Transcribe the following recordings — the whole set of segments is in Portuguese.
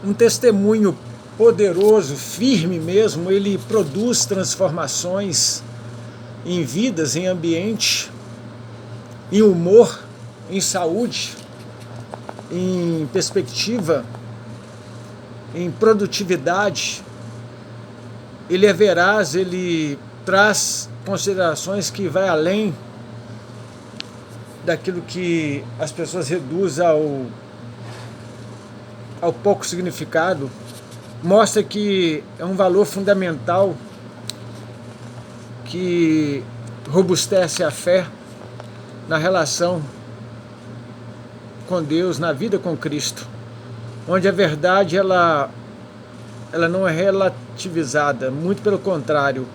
um testemunho poderoso, firme mesmo, ele produz transformações em vidas, em ambiente, em humor, em saúde, em perspectiva, em produtividade. Ele é veraz, ele traz considerações que vai além daquilo que as pessoas reduzem ao pouco significado. Mostra que é um valor fundamental que robustece a fé na relação com Deus, na vida com Cristo, onde a verdade ela não é relativizada, muito pelo contrário,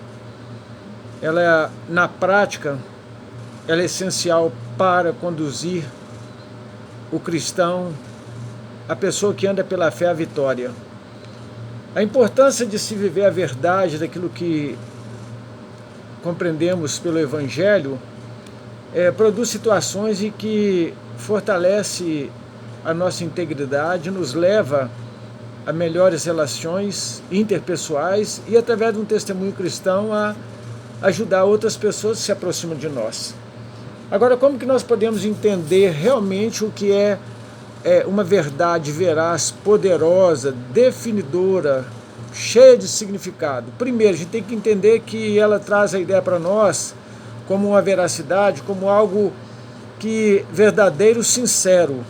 ela na prática ela é essencial para conduzir o cristão, a pessoa que anda pela fé, à vitória. A importância de se viver a verdade daquilo que compreendemos pelo Evangelho produz situações em que fortalece a nossa integridade, nos leva a melhores relações interpessoais e, através de um testemunho cristão, a ajudar outras pessoas que se aproximam de nós. Agora, como que nós podemos entender realmente o que é uma verdade veraz, poderosa, definidora, cheia de significado? Primeiro, a gente tem que entender que ela traz a ideia para nós como uma veracidade, como algo que verdadeiro, sincero,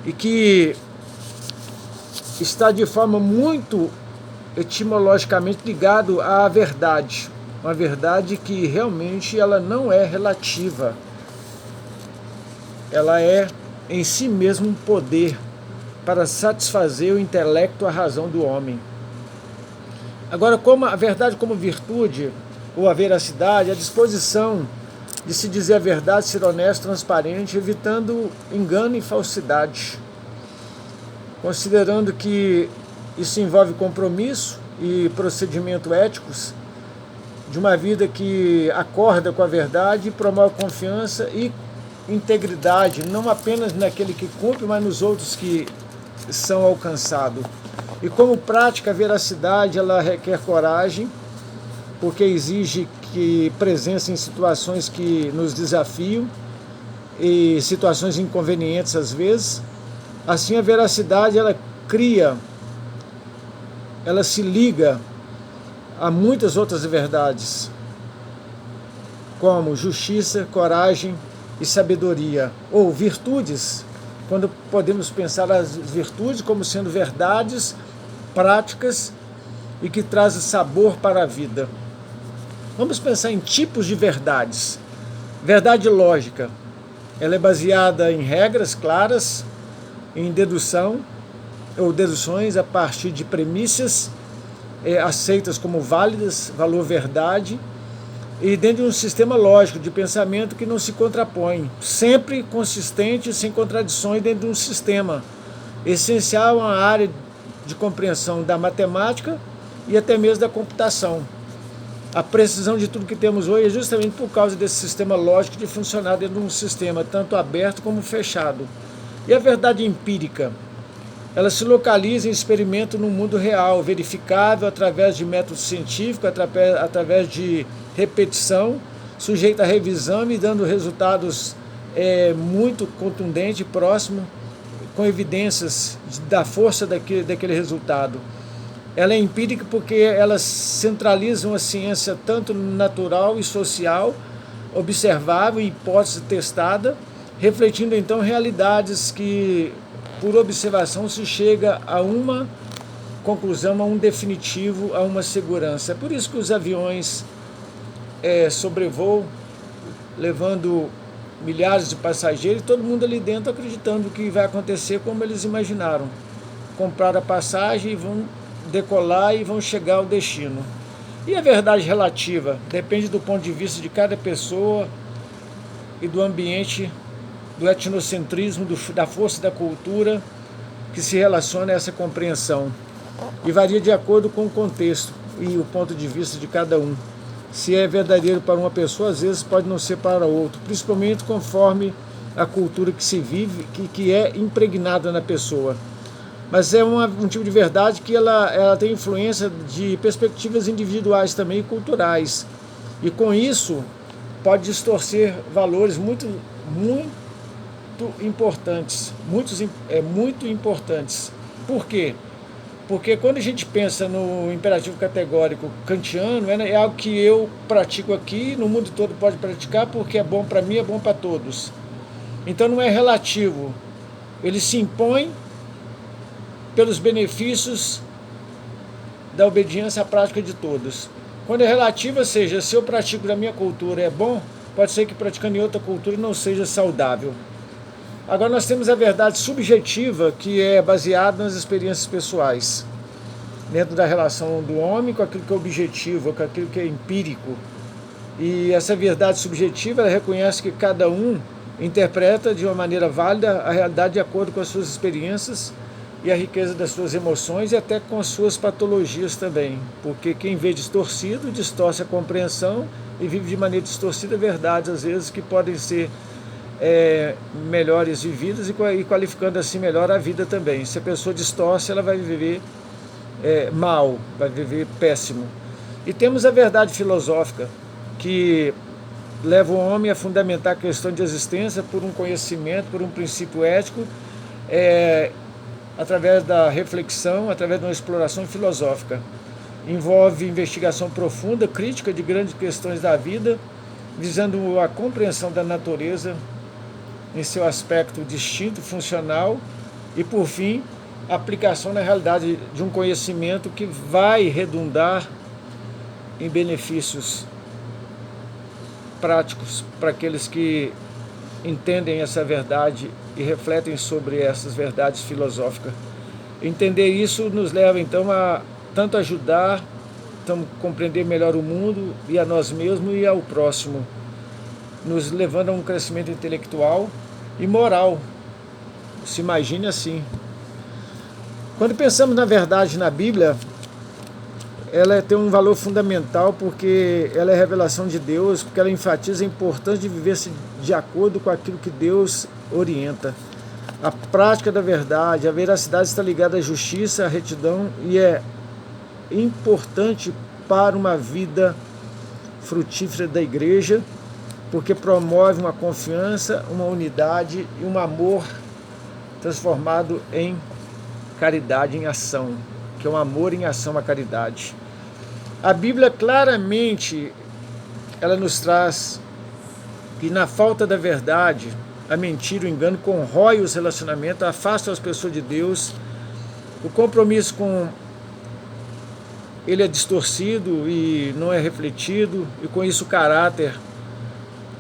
e que está de forma muito etimologicamente ligado à verdade, uma verdade que realmente ela não é relativa, ela é em si mesmo um poder para satisfazer o intelecto, a razão do homem. Agora, como a verdade como virtude, ou a veracidade, a disposição de se dizer a verdade, ser honesto, transparente, evitando engano e falsidade, considerando que isso envolve compromisso e procedimento éticos de uma vida que acorda com a verdade e promove confiança e integridade, não apenas naquele que cumpre, mas nos outros que são alcançados. E como prática, a veracidade ela requer coragem, porque exige que presença em situações que nos desafiam e situações inconvenientes às vezes. Assim, a veracidade ela cria, ela se liga a muitas outras verdades, como justiça, coragem e sabedoria, ou virtudes, quando podemos pensar as virtudes como sendo verdades práticas e que trazem sabor para a vida. Vamos pensar em tipos de verdades. Verdade lógica, ela é baseada em regras claras, em dedução ou deduções a partir de premissas aceitas como válidas, valor verdade, e dentro de um sistema lógico de pensamento que não se contrapõe, sempre consistente, sem contradições dentro de um sistema essencial a uma área de compreensão da matemática e até mesmo da computação. A precisão de tudo que temos hoje é justamente por causa desse sistema lógico de funcionar dentro de um sistema tanto aberto como fechado. E a verdade empírica? Ela se localiza em experimento no mundo real, verificável através de método científico, através de repetição, sujeita a revisão e dando resultados muito contundentes e próximos, com evidências da força daquele resultado. Ela é empírica porque elas centralizam a ciência tanto natural e social, observável e hipótese testada, refletindo então realidades que, por observação, se chega a uma conclusão, a um definitivo, a uma segurança. É por isso que os aviões sobrevoam, levando milhares de passageiros, e todo mundo ali dentro acreditando que vai acontecer como eles imaginaram. Compraram a passagem e vão decolar e vão chegar ao destino. E a verdade relativa depende do ponto de vista de cada pessoa e do ambiente, do etnocentrismo, da força da cultura que se relaciona a essa compreensão. E varia de acordo com o contexto e o ponto de vista de cada um. Se é verdadeiro para uma pessoa, às vezes pode não ser para outro, principalmente conforme a cultura que se vive, que é impregnada na pessoa. mas é um tipo de verdade que ela tem influência de perspectivas individuais também e culturais. E com isso pode distorcer valores muito importantes, muito importantes. Por quê? Porque quando a gente pensa no imperativo categórico kantiano, é algo que eu pratico aqui, no mundo todo pode praticar, porque é bom para mim, é bom para todos. Então não é relativo, ele se impõe pelos benefícios da obediência à prática de todos. Quando é relativo, ou seja, se eu pratico na minha cultura é bom, pode ser que praticando em outra cultura não seja saudável. Agora nós temos a verdade subjetiva, que é baseada nas experiências pessoais, dentro da relação do homem com aquilo que é objetivo, com aquilo que é empírico. E essa verdade subjetiva, ela reconhece que cada um interpreta de uma maneira válida a realidade de acordo com as suas experiências e a riqueza das suas emoções e até com as suas patologias também. Porque quem vê distorcido, distorce a compreensão e vive de maneira distorcida verdades, às vezes, que podem ser melhores vividas e qualificando assim melhor a vida também. Se a pessoa distorce, ela vai viver mal, vai viver péssimo. E temos a verdade filosófica, que leva o homem a fundamentar a questão de existência por um conhecimento, por um princípio ético, através da reflexão, através de uma exploração filosófica. Envolve investigação profunda, crítica de grandes questões da vida, visando a compreensão da natureza em seu aspecto distinto, funcional, e, por fim, a aplicação na realidade de um conhecimento que vai redundar em benefícios práticos para aqueles que entendem essa verdade e refletem sobre essas verdades filosóficas. Entender isso nos leva, então, a tanto ajudar, então, compreender melhor o mundo e a nós mesmos e ao próximo, nos levando a um crescimento intelectual e moral. Se imagine assim. Quando pensamos na verdade na Bíblia, ela tem um valor fundamental porque ela é a revelação de Deus, porque ela enfatiza a importância de viver-se de acordo com aquilo que Deus orienta. A prática da verdade, a veracidade está ligada à justiça, à retidão e é importante para uma vida frutífera da igreja, porque promove uma confiança, uma unidade e um amor transformado em caridade em ação, que é um amor em ação à caridade. A Bíblia claramente ela nos traz que na falta da verdade, a mentira, o engano corrói os relacionamentos, afasta as pessoas de Deus, o compromisso com ele é distorcido e não é refletido, e com isso o caráter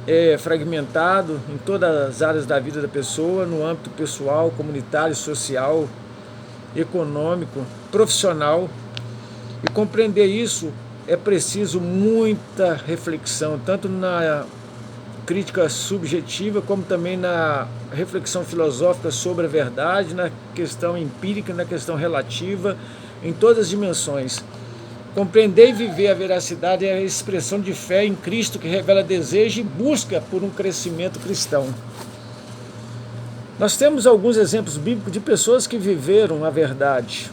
é fragmentado em todas as áreas da vida da pessoa, no âmbito pessoal, comunitário, social, econômico, profissional. E compreender isso é preciso muita reflexão, tanto na crítica subjetiva, como também na reflexão filosófica sobre a verdade, na questão empírica, na questão relativa, em todas as dimensões. Compreender e viver a veracidade é a expressão de fé em Cristo que revela desejo e busca por um crescimento cristão. Nós temos alguns exemplos bíblicos de pessoas que viveram a verdade.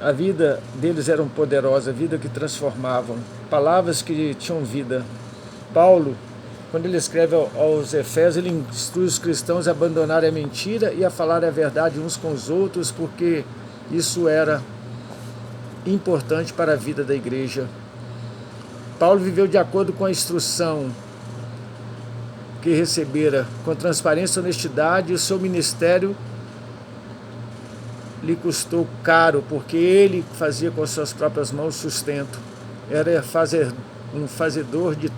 A vida deles era poderosa, a vida que transformavam, palavras que tinham vida. Paulo, quando ele escreve aos Efésios, ele instrui os cristãos a abandonarem a mentira e a falar a verdade uns com os outros, porque isso era importante para a vida da igreja. Paulo viveu de acordo com a instrução que recebera, com transparência e honestidade, e o seu ministério lhe custou caro, porque ele fazia com suas próprias mãos sustento. Era um fazedor de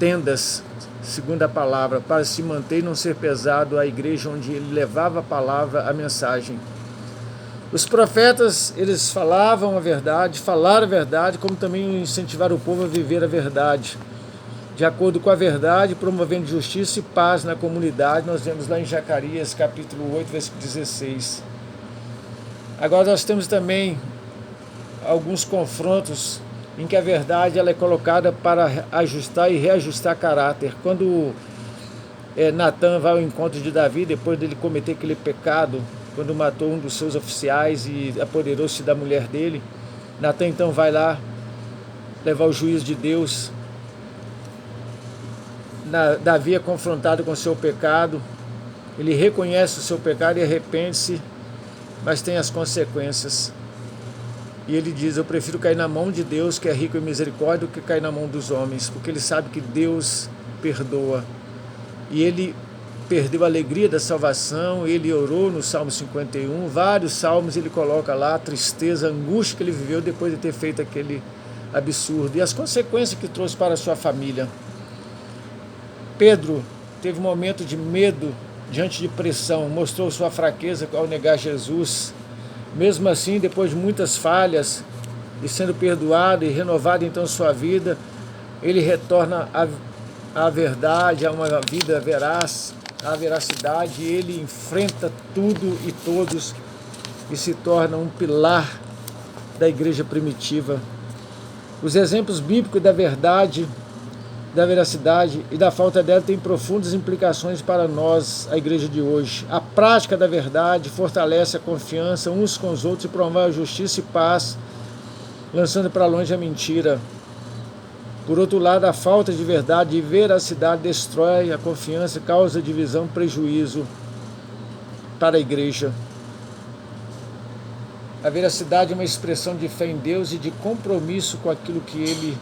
tendas, segundo a palavra, para se manter e não ser pesado à igreja onde ele levava a palavra, a mensagem. Os profetas, eles falaram a verdade, como também incentivaram o povo a viver a verdade, de acordo com a verdade, promovendo justiça e paz na comunidade. Nós vemos lá em Zacarias, capítulo 8, versículo 16. Agora nós temos também alguns confrontos em que a verdade ela é colocada para ajustar e reajustar caráter. Quando Natan vai ao encontro de Davi, depois dele cometer aquele pecado quando matou um dos seus oficiais e apoderou-se da mulher dele. Natan então vai lá levar o juízo de Deus. Davi é confrontado com o seu pecado, ele reconhece o seu pecado e arrepende-se, mas tem as consequências. E ele diz: eu prefiro cair na mão de Deus, que é rico em misericórdia, do que cair na mão dos homens, porque ele sabe que Deus perdoa. E ele perdeu a alegria da salvação, ele orou no Salmo 51, vários salmos ele coloca lá a tristeza, a angústia que ele viveu depois de ter feito aquele absurdo, e as consequências que trouxe para a sua família. Pedro teve um momento de medo diante de pressão, mostrou sua fraqueza ao negar Jesus. Mesmo assim, depois de muitas falhas, e sendo perdoado e renovado então sua vida, ele retorna à verdade, a uma vida veraz, à veracidade, e ele enfrenta tudo e todos e se torna um pilar da igreja primitiva. Os exemplos bíblicos da verdade, da veracidade e da falta dela têm profundas implicações para nós, a igreja de hoje. A prática da verdade fortalece a confiança uns com os outros e promove a justiça e paz, lançando para longe a mentira. Por outro lado, a falta de verdade e veracidade destrói a confiança e causa divisão, prejuízo para a igreja. A veracidade é uma expressão de fé em Deus e de compromisso com aquilo que Ele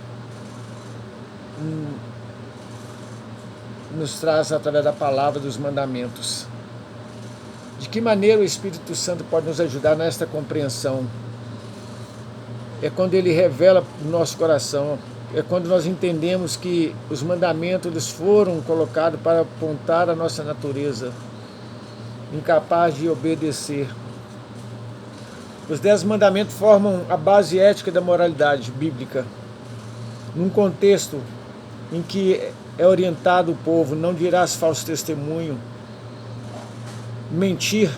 nos traz através da palavra dos mandamentos. De que maneira o Espírito Santo pode nos ajudar nesta compreensão? É quando Ele revela no nosso coração, é quando nós entendemos que os mandamentos eles foram colocados para apontar a nossa natureza, incapaz de obedecer. Os 10 mandamentos formam a base ética da moralidade bíblica. Num contexto em que é orientado o povo: não dirás falso testemunho, mentir,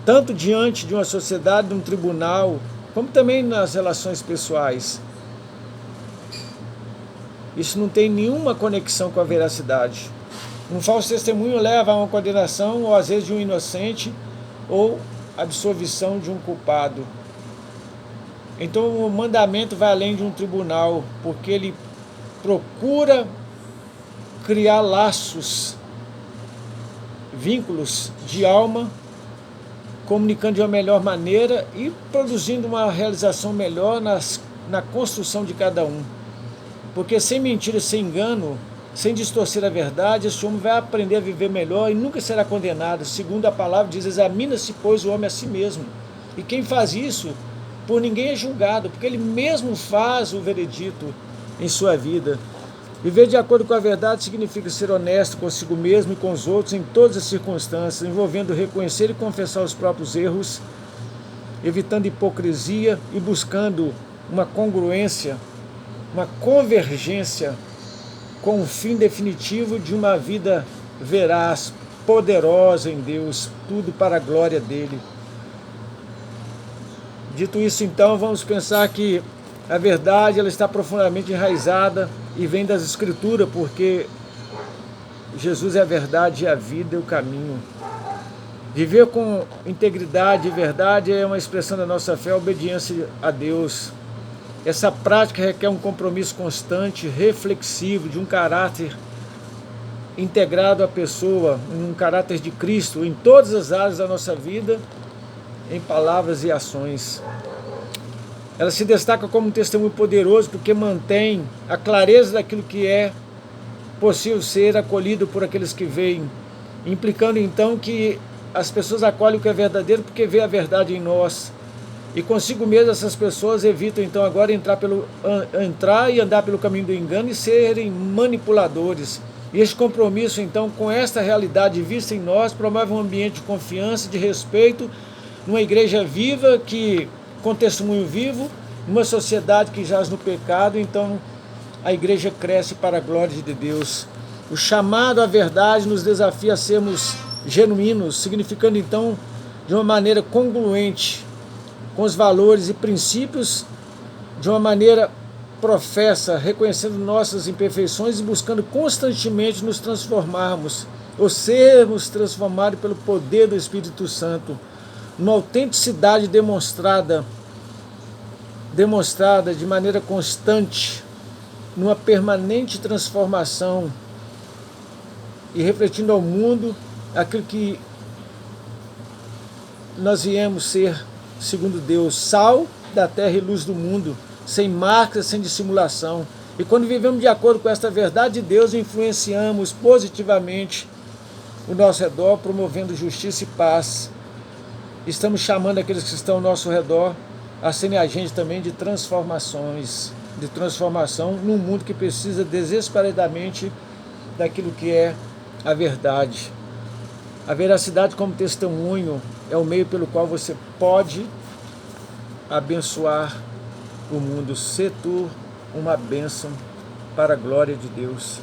tanto diante de uma sociedade, de um tribunal, como também nas relações pessoais. Isso não tem nenhuma conexão com a veracidade. Um falso testemunho leva a uma condenação, ou às vezes de um inocente, ou absolvição de um culpado. Então o mandamento vai além de um tribunal, porque ele procura criar laços, vínculos de alma, comunicando de uma melhor maneira e produzindo uma realização melhor na construção de cada um. Porque sem mentira, sem engano, sem distorcer a verdade, esse homem vai aprender a viver melhor e nunca será condenado. Segundo a palavra diz: examina-se, pois, o homem a si mesmo. E quem faz isso, por ninguém é julgado, porque ele mesmo faz o veredito em sua vida. Viver de acordo com a verdade significa ser honesto consigo mesmo e com os outros em todas as circunstâncias, envolvendo reconhecer e confessar os próprios erros, evitando hipocrisia e buscando uma congruência, uma convergência com o fim definitivo de uma vida veraz, poderosa em Deus, tudo para a glória dele. Dito isso, então, vamos pensar que a verdade ela está profundamente enraizada e vem das Escrituras, porque Jesus é a verdade, a vida e o caminho. Viver com integridade e verdade é uma expressão da nossa fé, a obediência a Deus. Essa prática requer um compromisso constante, reflexivo, de um caráter integrado à pessoa, um caráter de Cristo em todas as áreas da nossa vida, em palavras e ações. Ela se destaca como um testemunho poderoso porque mantém a clareza daquilo que é possível ser acolhido por aqueles que veem, implicando então que as pessoas acolhem o que é verdadeiro porque vê a verdade em nós. E consigo mesmo essas pessoas evitam então agora entrar e andar pelo caminho do engano e serem manipuladores. E este compromisso então com esta realidade vista em nós promove um ambiente de confiança, de respeito, numa igreja viva com testemunho vivo, numa sociedade que jaz no pecado. Então a igreja cresce para a glória de Deus. O chamado à verdade nos desafia a sermos genuínos, significando então de uma maneira congruente com os valores e princípios, de uma maneira professa, reconhecendo nossas imperfeições e buscando constantemente nos transformarmos ou sermos transformados pelo poder do Espírito Santo, numa autenticidade demonstrada de maneira constante, numa permanente transformação e refletindo ao mundo aquilo que nós viemos ser, segundo Deus, sal da terra e luz do mundo, sem marca, sem dissimulação. E quando vivemos de acordo com esta verdade de Deus, influenciamos positivamente o nosso redor, promovendo justiça e paz. Estamos chamando aqueles que estão ao nosso redor a serem agentes também de transformação num mundo que precisa desesperadamente daquilo que é a verdade. A veracidade como testemunho é o meio pelo qual você pode abençoar o mundo. Sê tu uma bênção para a glória de Deus.